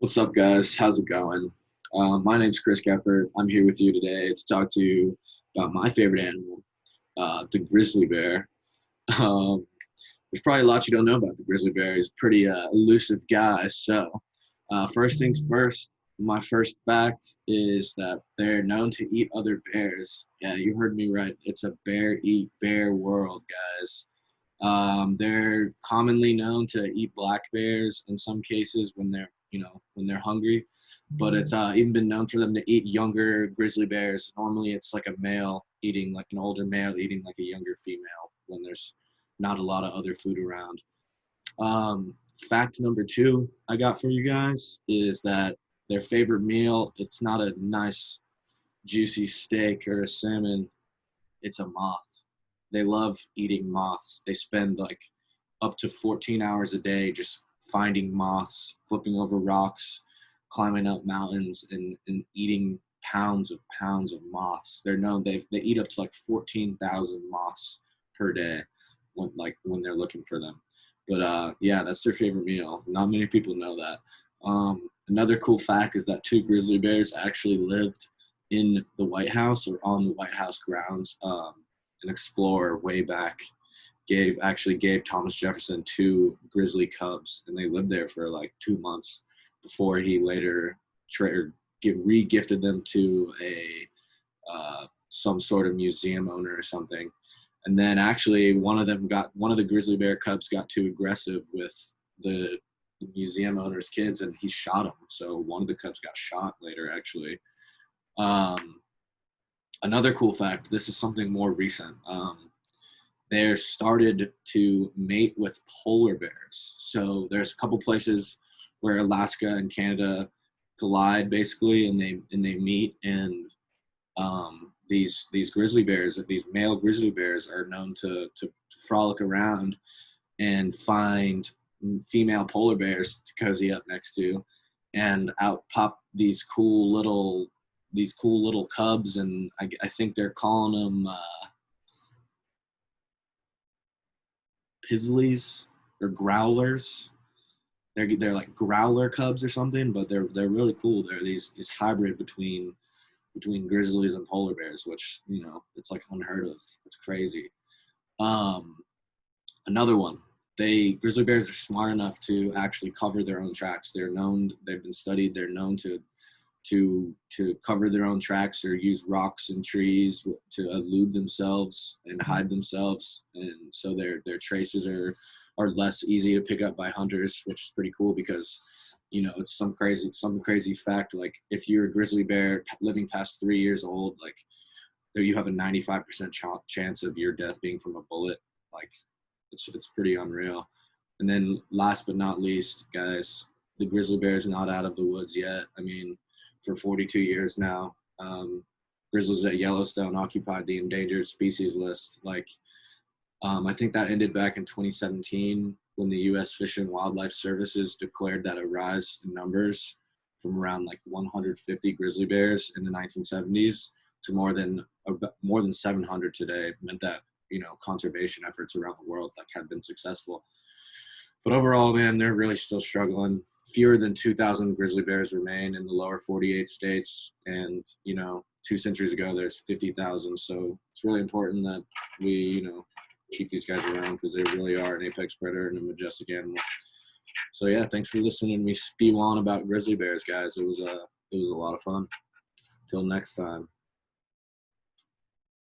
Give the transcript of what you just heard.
What's up, guys? How's it going? My name's Chris Geffert. I'm here with you today to talk to you about my favorite animal, the grizzly bear. Um, there's probably a lot you don't know about the grizzly bear. He's a pretty elusive guy. So, first things first, my first fact is that they're known to eat other bears. Yeah, you heard me right. It's a bear eat bear world, guys. They're commonly known to eat black bears in some cases when they're hungry, but it's even been known for them to eat younger grizzly bears. Normally, it's like a male eating like an older male eating like a younger female when there's not a lot of other food around. Fact number two I got for you guys is that their favorite meal, it's not a nice juicy steak or a salmon, it's a moth. They love eating moths. They spend like up to 14 hours a day just finding moths, flipping over rocks, climbing up mountains, and eating pounds of moths. They're known they eat up to like 14,000 moths per day when they're looking for them. But yeah, that's their favorite meal. Not many people know that. Another cool fact is that two grizzly bears actually lived in the White House or on the White House grounds. An explorer way back gave Thomas Jefferson two grizzly cubs, and they lived there for like 2 months before he later re-gifted them to a some sort of museum owner or something. And then actually one of the grizzly bear cubs got too aggressive with the museum owner's kids, and he shot him. So one of the cubs got shot later, actually. Um, Another cool fact, this is something more recent. They're started to mate with polar bears. So there's a couple places where Alaska and Canada collide basically, and they meet. And these grizzly bears, these male grizzly bears, are known to frolic around and find female polar bears to cozy up next to, and out pop these cool little cubs, and I think they're calling them Pisleys or growlers. They're like growler cubs or something, but they're really cool. They're these hybrid between grizzlies and polar bears, which it's like unheard of. It's crazy. Um, Another one. Grizzly bears are smart enough to actually cover their own tracks. They've been studied. They're known to cover their own tracks or use rocks and trees to elude themselves and hide themselves, and so their traces are less easy to pick up by hunters, which is pretty cool because it's some crazy fact, like if you're a grizzly bear living past 3 years old, like there you have a 95% chance of your death being from a bullet. Like it's pretty unreal. And then last but not least, guys, the grizzly bear is not out of the woods yet. I mean, for 42 years now, grizzlies at Yellowstone occupied the endangered species list. Like, I think that ended back in 2017 when the U.S. Fish and Wildlife Services declared that a rise in numbers from around like 150 grizzly bears in the 1970s to more than 700 today meant that conservation efforts around the world like have been successful. But overall, man, they're really still struggling. Fewer than 2,000 grizzly bears remain in the lower 48 states, and 2 centuries ago there's 50,000. So it's really important that we keep these guys around because they really are an apex predator and a majestic animal. So yeah, thanks for listening to me spew on about grizzly bears, guys. It was a lot of fun. Till next time.